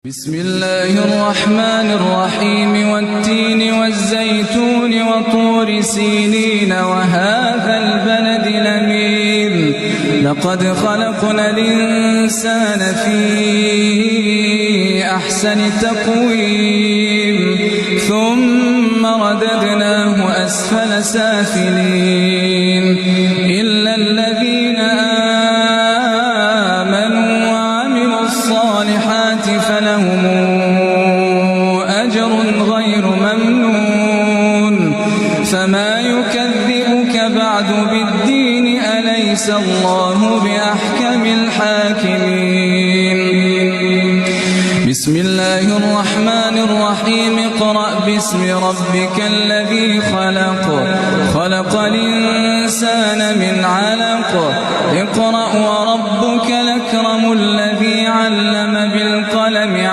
بسم الله الرحمن الرحيم والتين والزيتون وطور سينين وهذا البلد الأمين لقد خلقنا الإنسان في أحسن تقويم ثم رددناه أسفل سافلين إلا الذين آمنوا وعملوا الصالحات فلهم أجر غير ممنون فما يكذبك بعد بالدين أليس الله بأحكم الحاكمين بسم الله الرحمن الرحيم اقرأ باسم ربك الذي خلق الإنسان من علق اقرأ وربك